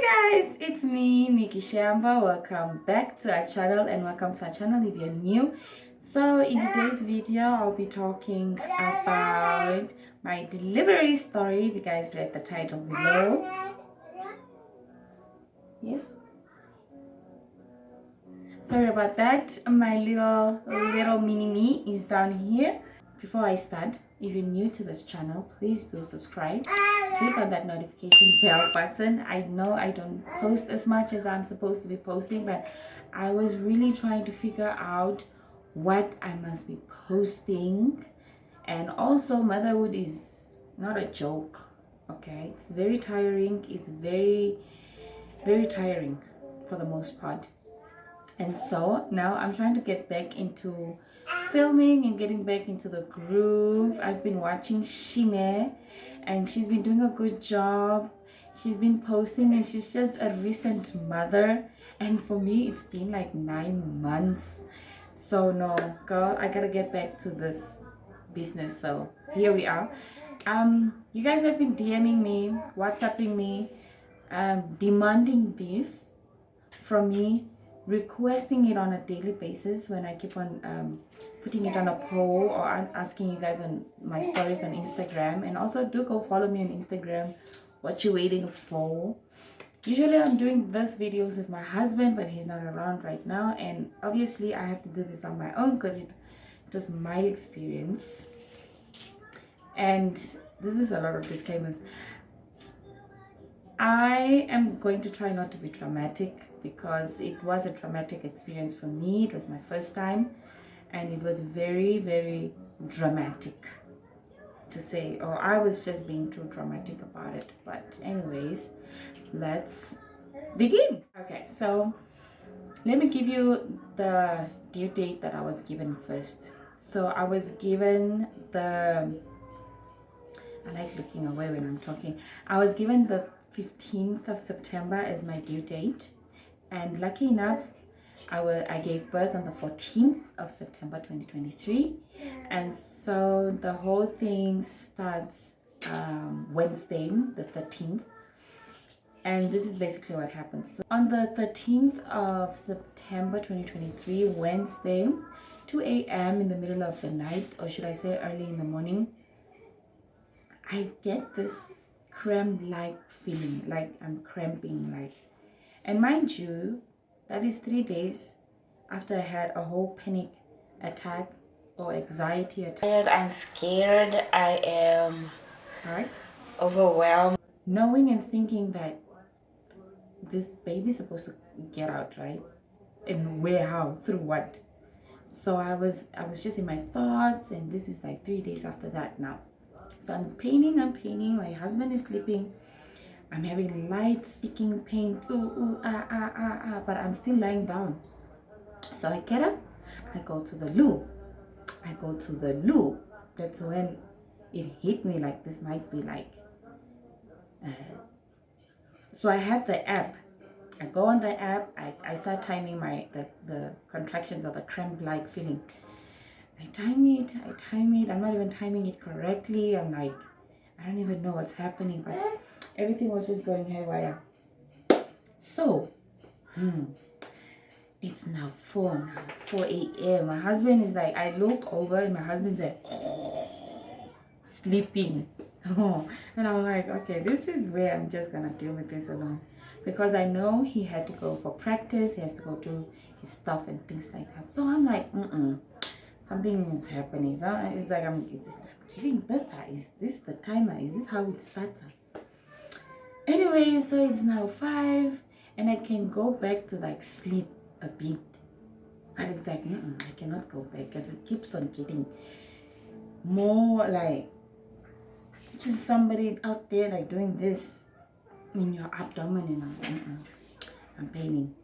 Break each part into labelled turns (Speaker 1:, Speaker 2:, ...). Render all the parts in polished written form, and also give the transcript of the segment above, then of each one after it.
Speaker 1: Guys, it's me, Nikki Shamba. Welcome back to our channel and welcome to our channel if you're new. So in today's video, I'll be talking about my delivery story. If you guys read the title below. Yes? Sorry about that. My little mini me is down here. Before I start, if you're new to this channel, please do subscribe. Click on that notification bell button. I know I don't post as much as I'm supposed to be posting, but I was really trying to figure out what I must be posting. And also, motherhood is not a joke. Okay, it's very tiring. It's very tiring for the most part. And so now I'm trying to get back into filming and getting back into the groove. I've been watching Shime and she's been doing a good job. She's been posting and she's just a recent mother, and for me it's been like 9 months. So no, girl, I gotta get back to this business. So here we are. You guys have been DMing me, WhatsApping me, demanding this from me, requesting it on a daily basis when I keep on putting it on a poll or asking you guys on my stories on Instagram. And also do go follow me on Instagram. What you waiting for? Usually I'm doing these videos with my husband, but he's not around right now, and obviously I have to do this on my own because it was my experience. And this is a lot of disclaimers. I am going to try not to be dramatic because it was a traumatic experience for me. It was my first time and it was very dramatic to say, or I was just being too dramatic about it. But anyways, let's begin. Okay, so let me give you the due date that I was given first. So I was given I like looking away when I'm talking. I was given the 15th of September as my due date, and lucky enough I gave birth on the 14th of September 2023, and so the whole thing starts Wednesday the 13th, and this is basically what happened. So on the 13th of September 2023, Wednesday, 2 a.m. in the middle of the night, or should I say early in the morning, I get this cramp-like feeling, like I'm cramping, like, and mind you, that is 3 days after I had a whole panic attack or anxiety attack. I'm scared, I am overwhelmed, knowing and thinking that this baby's supposed to get out, right? And where, how, through what? So I was just in my thoughts, and this is like 3 days after that now. So I'm painting, my husband is sleeping, I'm having light sticking pain, but I'm still lying down. So I get up, I go to the loo. That's when it hit me, like this might be like, so I have the app. I go on the app, I start timing the contractions or the cramp-like feeling. I time it, I'm not even timing it correctly. I'm like, I don't even know what's happening, but everything was just going haywire. So, it's now 4 a.m. My husband is like, I look over and my husband's like, sleeping. And I'm like, okay, this is where I'm just gonna deal with this alone. Because I know he had to go for practice, he has to go do his stuff and things like that. So I'm like, something is happening. So it's like I'm giving birth. Is this the timer? Is this how it starts? Anyway, so it's now 5 and I can go back to like sleep a bit. But it's like, I cannot go back because it keeps on getting more like just somebody out there like doing this in your abdomen, and I'm paining.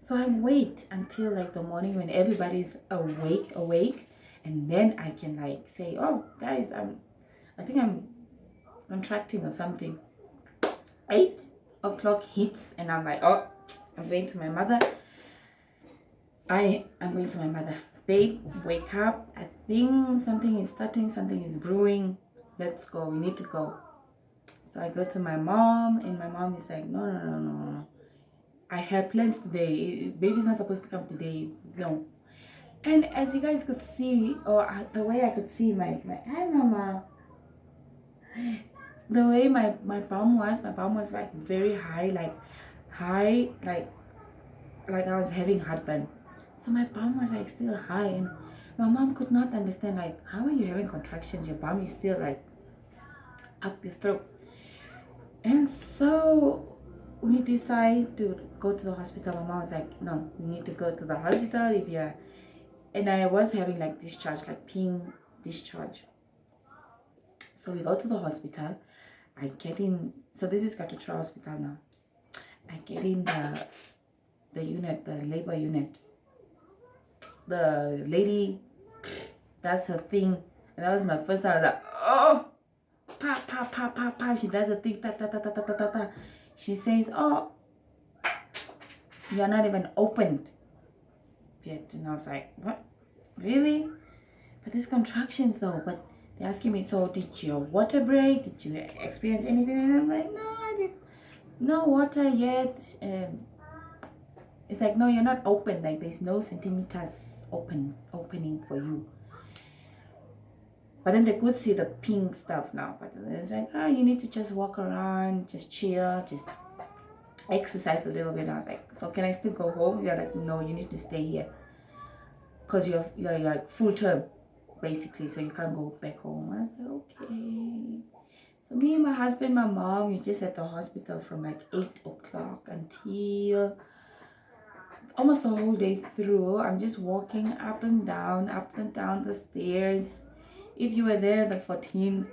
Speaker 1: So I wait until like the morning when everybody's awake, and then I can like say, oh guys, I think I'm contracting or something. 8 o'clock hits and I'm like, oh, I'm going to my mother. I'm going to my mother. Babe, wake up. I think something is starting, something is brewing. Let's go. We need to go. So I go to my mom, and my mom is like, no, no, no, no, no. I have plans today. Baby's not supposed to come today. No. And as you guys could see, or the way I could see my hi mama, the way my bum was like very high, like high, like I was having heartburn. So my bum was like still high, and my mom could not understand, like, how are you having contractions? Your bum is still like up your throat. And so we decide to go to the hospital. My mom was like, no, you need to go to the hospital if you're, and I was having like discharge, like peeing discharge. So we go to the hospital. I get in, so this is Katutra Hospital now. I get in the unit, the labor unit. The lady does her thing, and that was my first time. I was like, oh, pa pa pa pa pa. She does her thing, ta ta ta ta ta ta ta ta. She says, oh, you're not even opened yet. And I was like, what? Really? But these contractions though. But they're asking me, so did your water break? Did you experience anything? And I'm like, no, I didn't. No water yet. It's like, no, you're not open. Like, there's no centimeters opening for you. But then they could see the pink stuff now. But it's like, oh, you need to just walk around, just chill, just exercise a little bit. I was like, so can I still go home? They're like, no, you need to stay here because you're like full term basically, so you can't go back home. I was like, okay. So me and my husband, my mom, we just at the hospital from like 8 o'clock until almost the whole day through. I'm just walking up and down the stairs. If you were there the 13th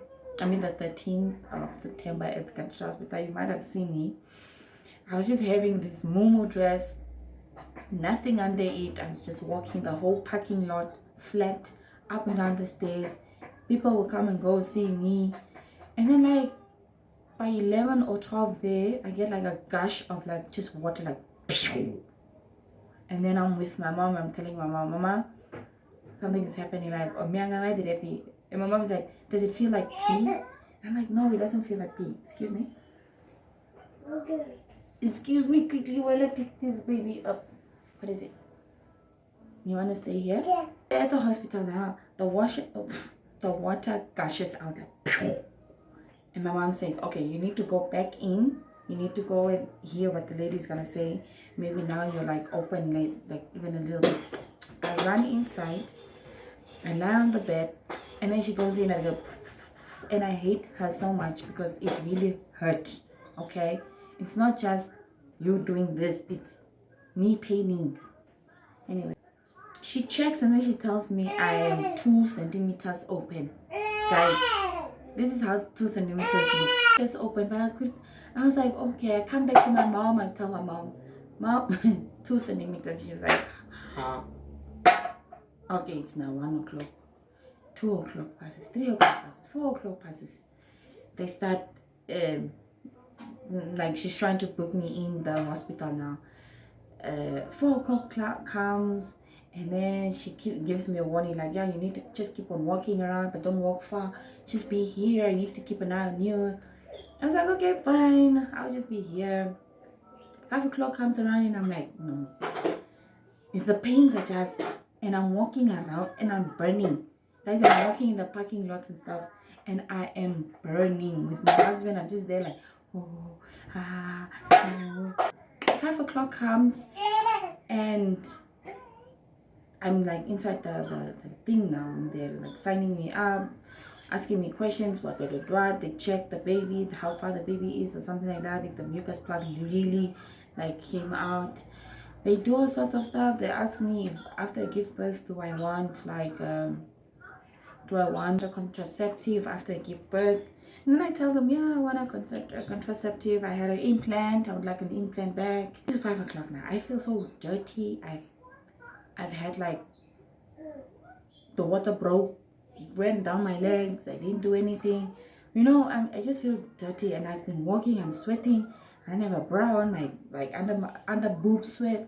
Speaker 1: of September at the country hospital, you might have seen me. I was just having this muumuu dress, nothing under it. I was just walking the whole parking lot flat, up and down the stairs. People will come and go see me. And then like by 11 or 12 there, I get like a gush of like just water, like, and then I'm with my mom. I'm telling my mom, Mama, something is happening. Like, oh, and my mom is like, does it feel like pee? I'm like, no, it doesn't feel like pee. Excuse me. Okay. Excuse me, quickly while I pick this baby up. What is it? You want to stay here? Yeah. At the hospital now, the water gushes out like, and my mom says, okay, you need to go back in. You need to go and hear what the lady's gonna say. Maybe now you're like open, like even a little bit. I run inside, I lie on the bed, and then she goes in and I go, and I hate her so much because it really hurts. Okay, it's not just you doing this, it's me paining. Anyway, she checks and then she tells me I am 2 centimeters open. Guys, this is how 2 centimeters look. Just open, but I was like, okay. I come back to my mom and tell my mom, 2 centimeters. She's like, huh? Okay, it's now 1 o'clock, 2 o'clock passes, 3 o'clock passes, 4 o'clock passes. They start, like, she's trying to book me in the hospital now. 4 o'clock comes, and then she gives me a warning, like, yeah, you need to just keep on walking around, but don't walk far. Just be here. I need to keep an eye on you. I was like, okay, fine. I'll just be here. 5 o'clock comes around, and I'm like, no. If the pains are just, and I'm walking around, and I'm burning. Guys, I'm walking in the parking lots and stuff, and I am burning. With my husband, I'm just there like, oh, ah, oh. 5 o'clock comes, and I'm like inside the thing now, and they're like signing me up, asking me questions, what. They check the baby, how far the baby is or something like that, if the mucus plug really like came out. They do all sorts of stuff. They ask me if after I give birth, do I want like do I want a contraceptive after I give birth? And then I tell them, yeah, I want a contraceptive. I had an implant. I would like an implant back. It's 5 o'clock now. I feel so dirty. I've had like the water broke, ran down my legs. I didn't do anything. You know, I just feel dirty, and I've been walking. I'm sweating. I have a bra on my like under boob sweat,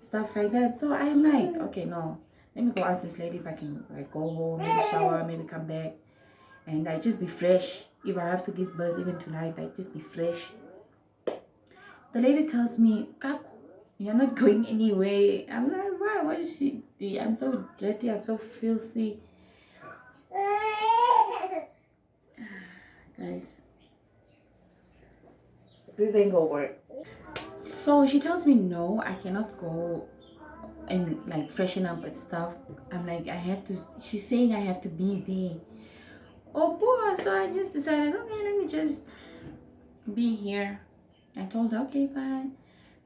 Speaker 1: stuff like that. So I'm like, okay, no, let me go ask this lady if I can like go home, maybe shower, maybe come back. and I just be fresh. If I have to give birth even tonight, I just be fresh. The lady tells me, Kaku, you're not going anywhere. I'm like, why? What is she doing? I'm so dirty, I'm so filthy. Guys, this ain't gonna work. So she tells me, no, I cannot go and like freshen up and stuff. I'm like, I have to, she's saying I have to be there. Oh boy, so I just decided, okay, let me just be here. I told her, okay, fine.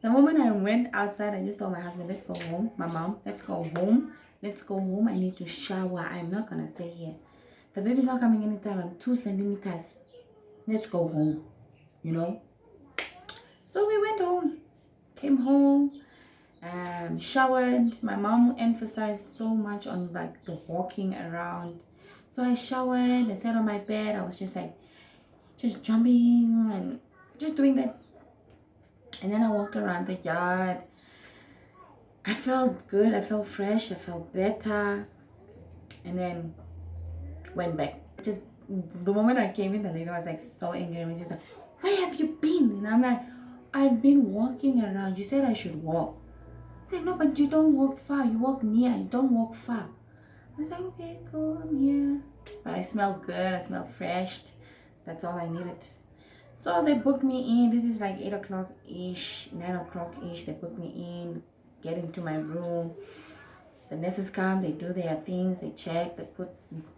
Speaker 1: The moment I went outside, I just told my husband, let's go home. My mom, let's go home. Let's go home. I need to shower. I'm not gonna stay here. The baby's not coming anytime. I'm 2 centimeters. Let's go home, you know. So we went home, came home, showered. My mom emphasized so much on like the walking around. So I showered, I sat on my bed. I was just like, just jumping and just doing that. And then I walked around the yard. I felt good, I felt fresh, I felt better. And then went back. Just the moment I came in, the lady was like so angry. She's like, where have you been? And I'm like, I've been walking around. You said I should walk. She's like, no, but you don't walk far. You walk near. You don't walk far. I was like, okay, cool, I'm here. But I smelled good. I smelled fresh. That's all I needed. So they booked me in. This is like 8 o'clock-ish, 9 o'clock-ish. They booked me in, get into my room. The nurses come, they do their things, they check, they put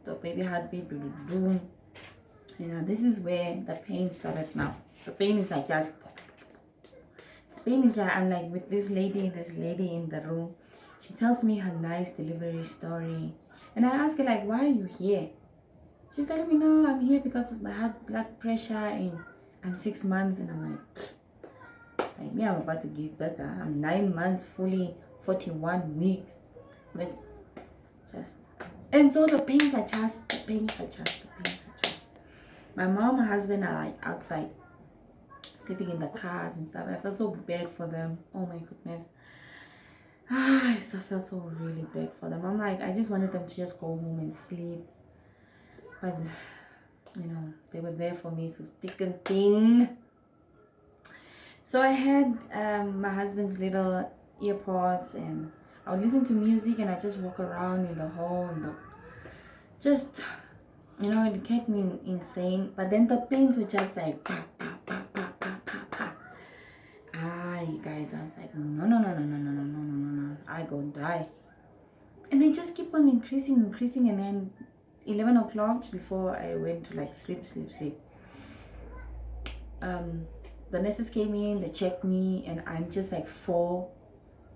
Speaker 1: the baby heartbeat, boom. You know, this is where the pain started now. The pain is like just, the pain is like, I'm like with this lady in the room. She tells me her nice delivery story. And I ask her like, why are you here? She's telling me, no, I'm here because of my high blood pressure and I'm 6 months. And I'm like me, I'm about to give birth. I'm 9 months, fully 41 weeks. Let's just, and so the pains are just, My mom and husband are like outside, sleeping in the cars and stuff. I felt so bad for them. Oh my goodness. I felt so really bad for them. I'm like, I just wanted them to just go home and sleep. But, you know, they were there for me through thick and thin. So I had my husband's little earpods and I would listen to music and I just walk around in the hall and just, you know, it kept me insane. But then the pains were just like, pa, pa, pa, pa, pa, pa, pa. You guys, I was like, no, I go die. And they just keep on increasing, and then 11 o'clock before I went to like sleep. The nurses came in, they checked me, and I'm just like 4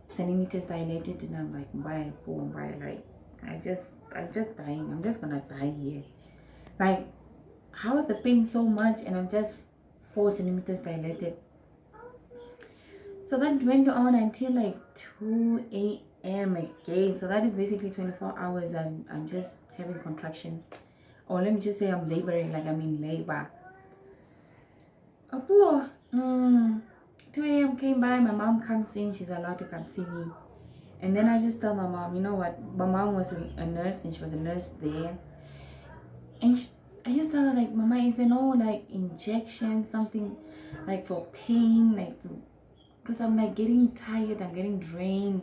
Speaker 1: centimeters dilated, and I'm like, why, like, I'm just dying. I'm just gonna die here. Like, how is the pain so much, and I'm just 4 centimeters dilated? So that went on until like 2 a.m. again. So that is basically 24 hours. I'm just having contractions, or let me just say I'm laboring, like I'm in labor. 2 a.m. came by, my mom comes in, she's allowed to come see me. And then I just tell my mom, you know what, my mom was a nurse and she was a nurse there. And I just tell her like, Mama, is there no like injection, something like for pain, like to, because I'm like getting tired, I'm getting drained.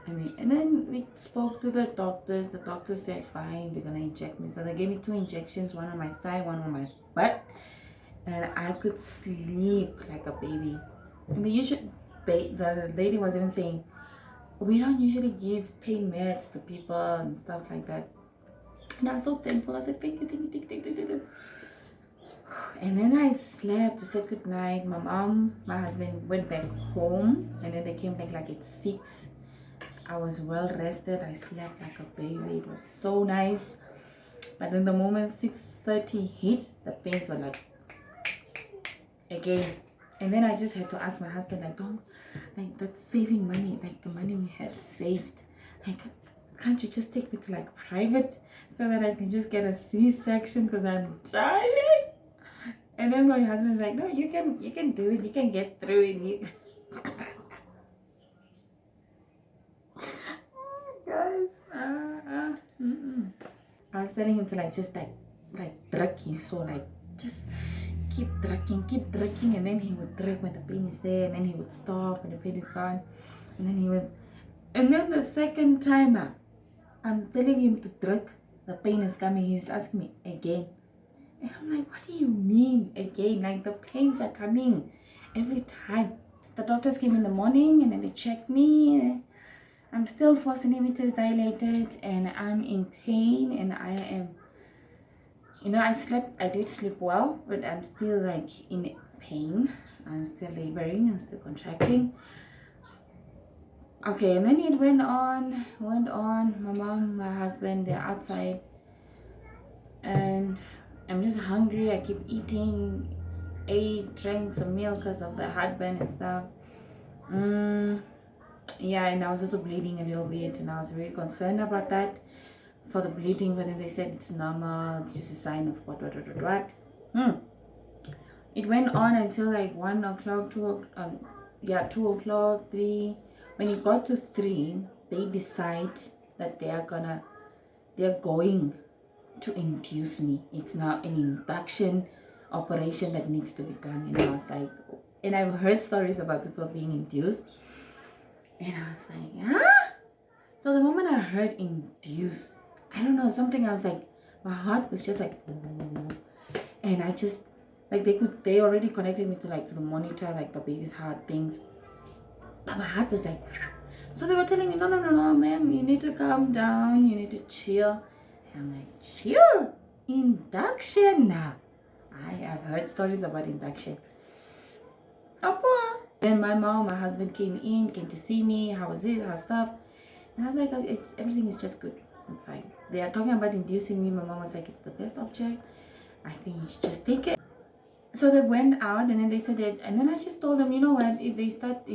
Speaker 1: I mean, and then we spoke to the doctors. The doctor said, fine, they're gonna inject me. So they gave me 2 injections, one on my thigh, one on my butt. And I could sleep like a baby. And the lady was even saying, we don't usually give pain meds to people and stuff like that. And I was so thankful. I said, thank you. And then I slept. We said good night. My mom, my husband went back home, and then they came back like at 6. I was well rested. I slept like a baby. It was so nice. But then the moment 6:30 hit, the pains were like again. And then I just had to ask my husband, like, don't, like, that's saving money, like the money we have saved, like, can't you just take me to like private so that I can just get a C-section because I'm dying? And then my husband's like, no, you can do it, you can get through it. You guys, I was telling him to like just like like drucky, so like just keep drugging, and then he would drug when the pain is there, and then he would stop when the pain is gone, and then he would, and then the second time I'm telling him to drug, the pain is coming, he's asking me again, and I'm like, what do you mean again? Like the pains are coming every time. The doctors came in the morning and then they checked me. I'm still 4 centimeters dilated and I'm in pain, and I am, you know, I did sleep well, but I'm still like in pain. I'm still laboring, I'm still contracting. Okay, and then it went on. My mom, my husband, they're outside, and I'm just hungry. I keep eating, drank some milk because of the heartburn and stuff. Yeah, and I was also bleeding a little bit, and I was very concerned about that for the bleeding, but then they said it's normal, it's just a sign of what. It went on until like 1 o'clock, 2 o'clock, 3. When it got to 3, they decide that they're going to induce me. It's now an induction operation that needs to be done. And I was like, and I've heard stories about people being induced, and I was like, huh? So the moment I heard induce, I don't know, something, I was like, my heart was just like, ooh. And I just, like, they already connected me to like to the monitor, like the baby's heart things, but my heart was like, so they were telling me, no, ma'am, you need to calm down, you need to chill. And I'm like, chill? Induction? Nah. I have heard stories about induction. Then my mom, my husband came to see me. How was it? How stuff? And I was like, everything is just good. It's fine. They are talking about inducing me. My mom was like, it's the best object. I think you should just take it. So they went out, and then they said that, and then I just told them, you know what, if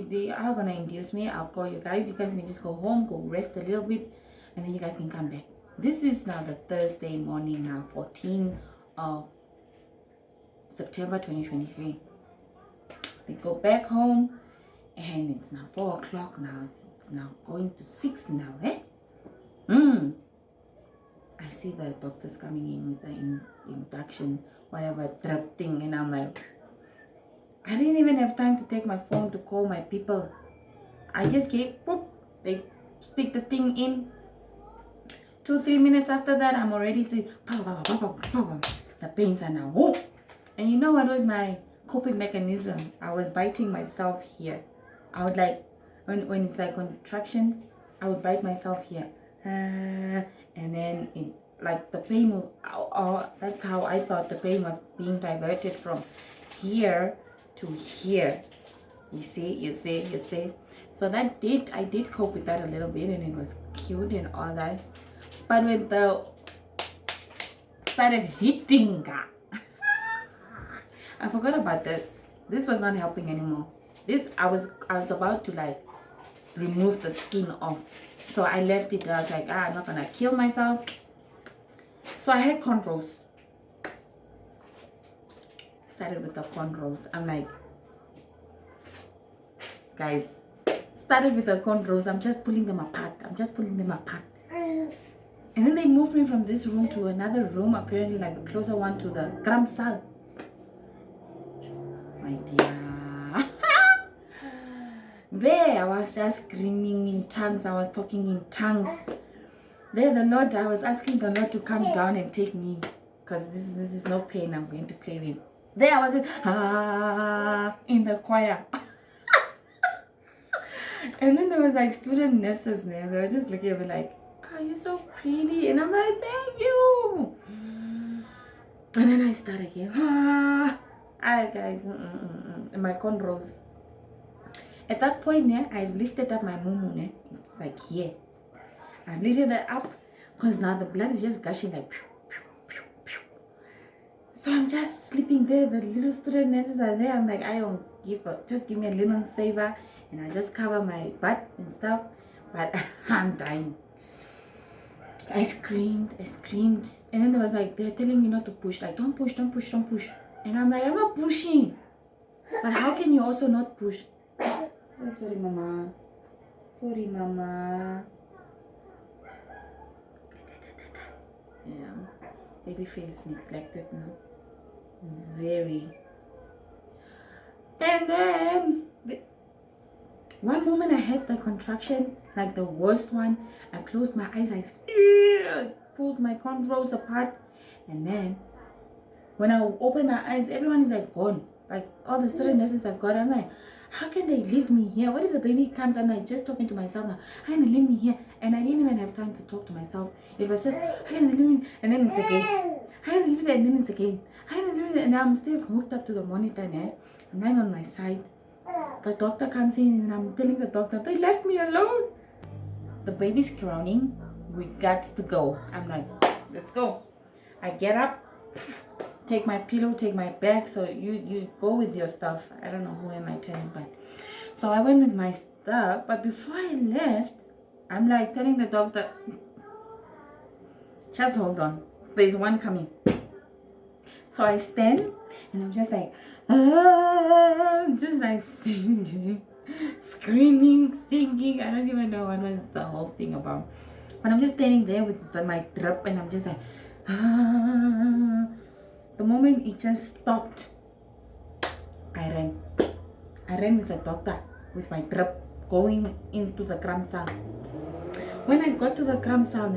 Speaker 1: they are gonna induce me, I'll call you guys. You guys can just go home, go rest a little bit, and then you guys can come back. This is now the Thursday morning now, 14th of September 2023. They go back home, and it's now 4 o'clock now. It's now going to 6 now, eh? I see the doctors coming in with the induction, whatever drug thing, and I'm like, I didn't even have time to take my phone to call my people. I just gave, whoop, they stick the thing in. 2-3 minutes after that, I'm already sleeping. The pains are now, whoop. And you know what was my coping mechanism? I was biting myself here. I would like, when it's like contraction, I would bite myself here. And then it, like the pain will, that's how I thought the pain was being diverted from here to here. You see. So that I did cope with that a little bit, and it was cute and all that. But when the started hitting, I forgot about this. This was not helping anymore. I was about to like remove the skin off. So I left it. I was like, I'm not gonna kill myself. So I had cornrows. Started with the cornrows. I'm like, guys, started with the cornrows. I'm just pulling them apart. And then they moved me from this room to another room, apparently like a closer one to the Gram Sal. My dear. There I was just screaming in tongues. I was talking in tongues. There I was asking the Lord to come down and take me, because this is no pain I'm going to play with. There I was in the choir. And then there was like student nurses there. They were just looking at me like, oh, you're so pretty. And I'm like, thank you. And then I start again. Alright guys, and my cornrows. At that point, I've lifted up my mumu, it's like here. I've lifted it up because now the blood is just gushing like pew, pew, pew, pew. So I'm just sleeping there. The little student nurses are there. I'm like, I don't give up. Just give me a linen saver, and I just cover my butt and stuff. But I'm dying. I screamed. And then there was like, they're telling me not to push. Like, don't push. And I'm like, I'm not pushing. But how can you also not push? Oh, sorry, mama. Yeah. Baby feels neglected now. Very. And then one moment I had the contraction, like the worst one. I closed my eyes, I pulled my cornrows apart, and then when I open my eyes, everyone is like gone. Like all the student nurses are gone. I'm like, how can they leave me here? What if the baby comes? And I'm just talking to myself now. How can they leave me here? And I didn't even have time to talk to myself. It was just, how can they leave me? And then it's again. How can they leave me? And then it's again. How can they leave me? And I'm still hooked up to the monitor now. I'm lying on my side. The doctor comes in and I'm telling the doctor, they left me alone. The baby's crowning. We got to go. I'm like, let's go. I get up, take my pillow, take my bag. So you go with your stuff. I don't know who am I telling, but so I went with my stuff. But before I left, I'm like telling the doctor, just hold on, there's one coming. So I stand and I'm just like, just like singing, screaming, singing. I don't even know what was the whole thing about. But I'm just standing there with my drip and I'm just like, The moment it just stopped, I ran. I ran with the doctor, with my drip, going into the cram cell. When I got to the cram cell,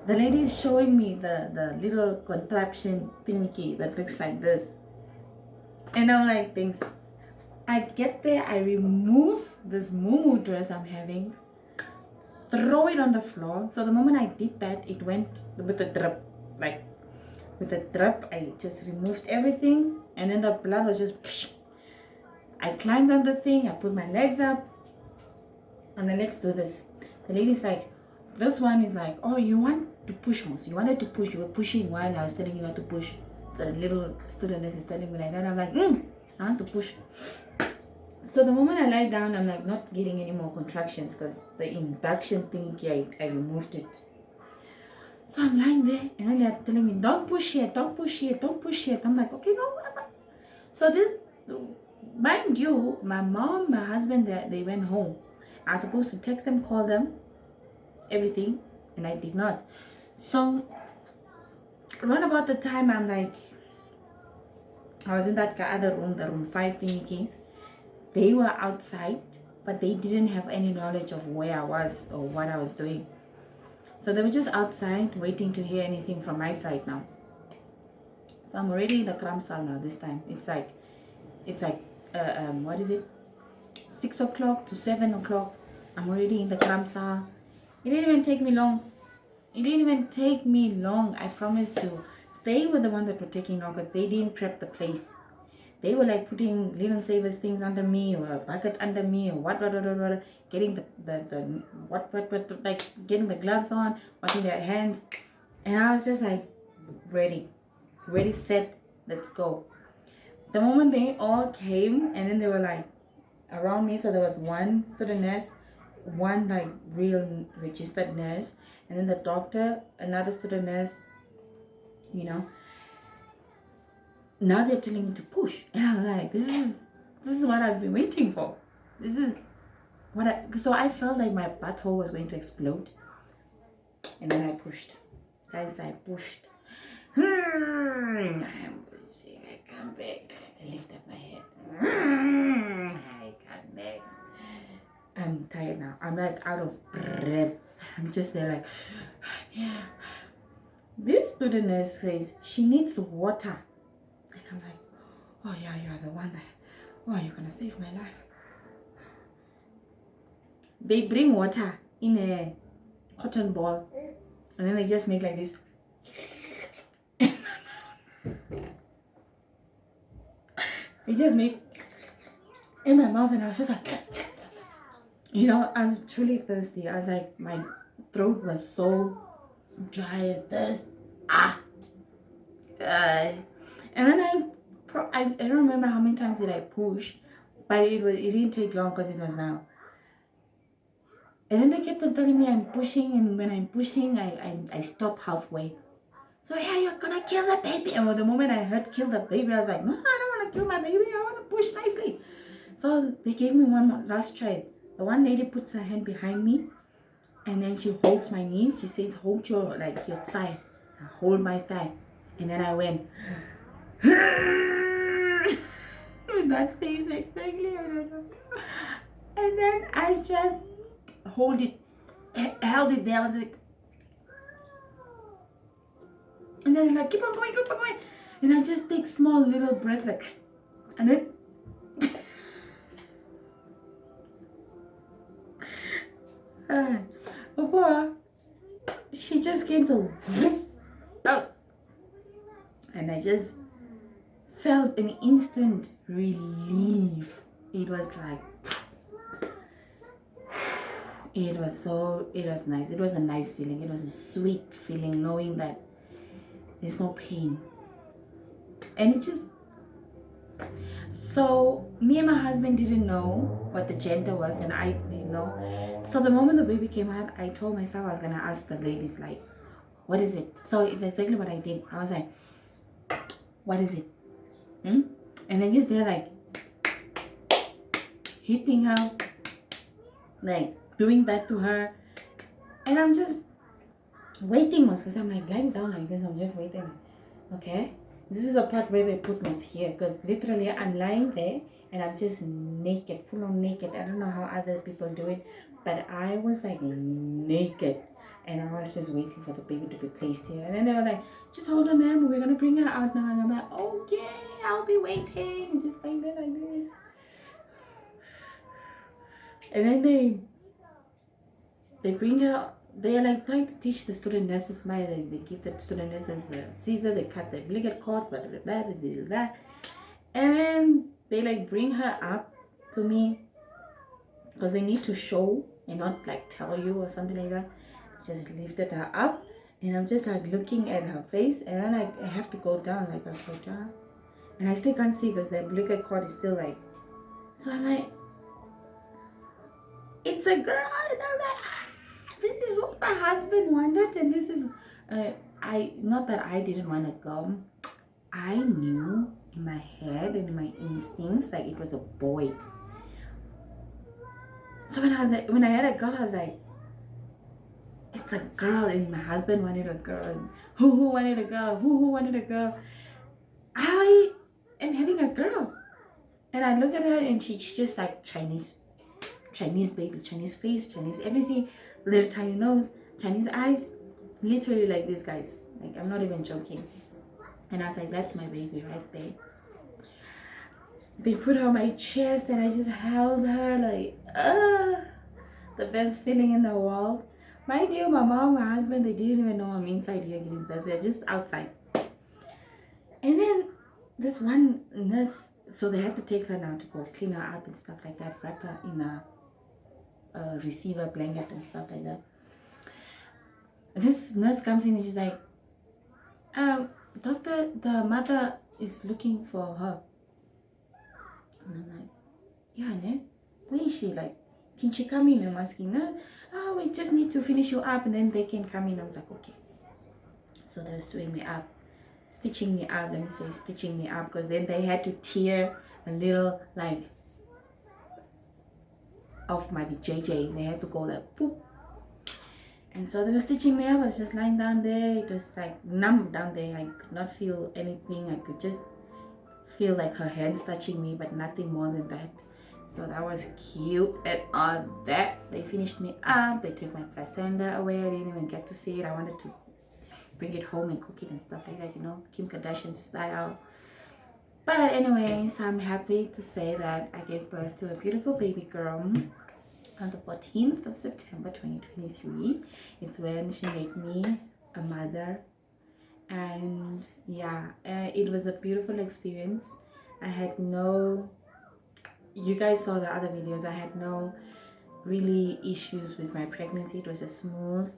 Speaker 1: the lady is showing me the little contraption thingy that looks like this. And I'm like, thanks. I get there, I remove this moo dress I'm having, throw it on the floor. So the moment I did that, it went with the drip. Like, with the drip, I just removed everything. And then the blood was just... I climbed on the thing, I put my legs up. And then let's do this. The lady's like, this one is like, oh, you want to push more. So you wanted to push. You were pushing while I was telling you not to push. The little student is telling me like that. I'm like, I want to push. So the moment I lie down, I'm like not getting any more contractions because the induction thing, I removed it. So I'm lying there and then they're telling me, don't push here, don't push here, don't push here. I'm like, okay, no. So this, mind you, my mom, my husband, they went home. I was supposed to text them, call them, everything, and I did not. So around about the time I'm like, I was in that other room, the room 5 thingy. They were outside, but they didn't have any knowledge of where I was or what I was doing. So they were just outside waiting to hear anything from my side now. So I'm already in the cram cell now this time. It's like what is it? 6 o'clock to 7 o'clock. I'm already in the cram cell. It didn't even take me long. It didn't even take me long, I promise you. They were the ones that were taking long because they didn't prep the place. They were like putting Little Savers things under me or a bucket under me or what, getting like getting the gloves on, washing their hands. And I was just like, ready, set, let's go. The moment they all came and then they were like around me, so there was one student nurse, one like real registered nurse, and then the doctor, another student nurse, you know. Now they're telling me to push, and I'm like, this is what I've been waiting for. This is what so I felt like my butthole was going to explode, and then I pushed, guys. I pushed. I'm pushing. I come back. I lift up my head. I come back. I'm tired now. I'm like out of breath. I'm just there like, yeah. This student nurse says she needs water. And I'm like, oh yeah, you're the one that, oh, you're gonna save my life. They bring water in a cotton ball and then they just make like this. They just make in my mouth and I was just like, you know, I was truly thirsty. I was like, my throat was so dry and thirsty. And then I don't remember how many times did I push, but it didn't take long because it was now. And then they kept on telling me I'm pushing, and when I'm pushing, I stop halfway. So yeah, you're gonna kill the baby. And the moment I heard kill the baby, I was like, no, I don't want to kill my baby. I want to push nicely. So they gave me one more last try. The one lady puts her hand behind me, and then she holds my knees. She says, hold your thigh. I hold my thigh, and then I went with that face exactly. I don't know. And then I just held it there. I was like, and then like keep on going, and I just take small little breath like, and then before she just came to out, and I just felt an instant relief. It was like, it was nice. It was a nice feeling. It was a sweet feeling knowing that there's no pain. And it just, so me and my husband didn't know what the gender was, and I didn't know. So the moment the baby came out, I told myself I was gonna ask the ladies like, what is it? So it's exactly what I did. I was like, what is it? And then just they're like hitting her, like doing that to her, and I'm just waiting, because I'm like lying down like this. I'm just waiting. Okay, this is the part where they put us here, because literally I'm lying there and I'm just naked, full on naked. I don't know how other people do it, but I was like naked, and I was just waiting for the baby to be placed here. And then they were like, just hold her, ma'am, we're gonna bring her out now. And I'm like, okay, I'll be waiting, just like that, like this. And then they bring her. They are like trying to teach the student nurses. They give the student nurses the scissor, they cut the umbilical cord, blah blah blah, they do that, and then they like bring her up to me, because they need to show and not like tell you or something like that. They just lifted her up, and I'm just like looking at her face, and then I have to go down, like I go down, and I still can't see because the umbilical cord is still like. So I'm like, it's a girl, and I'm like, this is what my husband wanted, and this is not that I didn't want to go. I knew in my head and in my instincts like it was a boy. So when I had a girl, I was like, it's a girl, and my husband wanted a girl, and who wanted a girl, who wanted a girl. I am having a girl, and I look at her, and she's just like Chinese baby, Chinese face, Chinese everything, little tiny nose, Chinese eyes, literally like these guys. Like, I'm not even joking. And I was like, that's my baby right there. They put her on my chest, and I just held her like, the best feeling in the world. Mind you, my mom, my husband, they didn't even know I'm inside here giving birth. They're just outside. And then this one nurse, so they had to take her now to go clean her up and stuff like that, wrap her in a receiver blanket and stuff like that. This nurse comes in and she's like, doctor, the mother is looking for her. And I'm like, yeah, ne? Where is she? Like, can she come in? I'm asking her. Oh, we just need to finish you up and then they can come in. I was like, okay. So they were sewing me up, stitching me up. Let me say stitching me up, because then they had to tear a little like off my JJ. They had to go like poop. And so they were stitching me up. I was just lying down there. It was like numb down there. I could not feel anything. I could just feel like her hands touching me, but nothing more than that. So that was cute and all that. They finished me up. They took my placenta away. I didn't even get to see it. I wanted to bring it home and cook it and stuff like that, you know, Kim Kardashian style. But anyways, I'm happy to say that I gave birth to a beautiful baby girl on the 14th of September 2023. It's when she made me a mother. And yeah, it was a beautiful experience. I had no, you guys saw the other videos, I had no really issues with my pregnancy. It was a smooth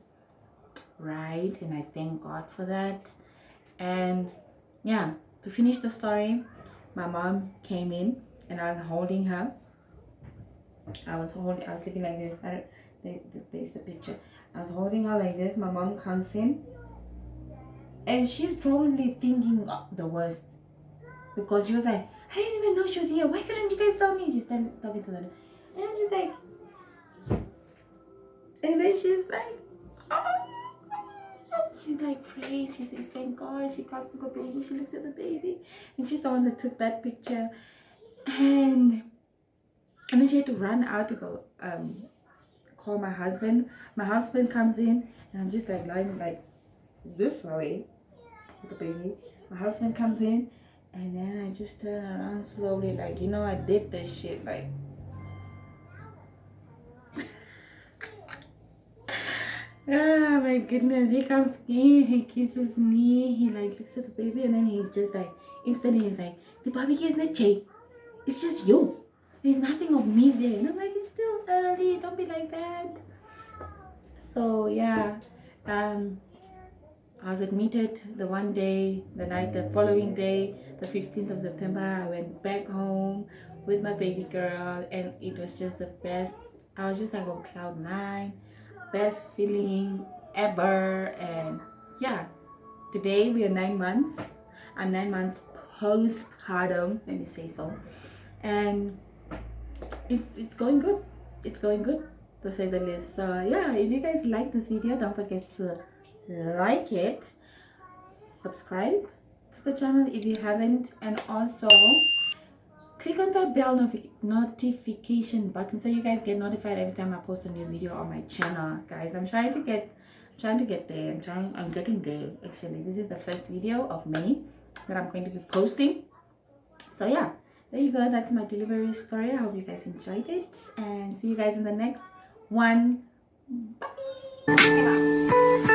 Speaker 1: ride, and I thank God for that. And yeah, to finish the story, my mom came in and I was holding her. I was sleeping like this. There's the picture. I was holding her like this. My mom comes in, and she's probably thinking the worst, because she was like, I didn't even know she was here. Why couldn't you guys tell me? She's talking to them. And I'm just like, and then she's like, oh, I'm She's like, praise. She says, thank God. She comes to the baby. She looks at the baby. And she's the one that took that picture. And then she had to run out to go call my husband. My husband comes in, and I'm just like lying like this way with the baby. My husband comes in, and then I just turn around slowly, like, you know, I did this shit, like. Ah, my goodness. He comes in, he kisses me, he like looks at the baby, and then he just like instantly he's like, the baby is not Jay, it's just you, there's nothing of me there. And I'm like, it's still early, don't be like that. So yeah, I was admitted the one day, the night, the following day, the 15th of September, I went back home with my baby girl, and it was just the best. I was just like on cloud nine, best feeling ever. And yeah, today we are 9 months. I'm 9 months postpartum, let me say so, and it's going good. It's going good, to say the least. So yeah, if you guys like this video, don't forget to like it, subscribe to the channel if you haven't, and also click on that bell notification button so you guys get notified every time I post a new video on my channel. Guys, I'm trying to get there. I'm getting there. Actually, this is the first video of many that I'm going to be posting. So yeah, there you go. That's my delivery story. I hope you guys enjoyed it, and see you guys in the next one. Bye.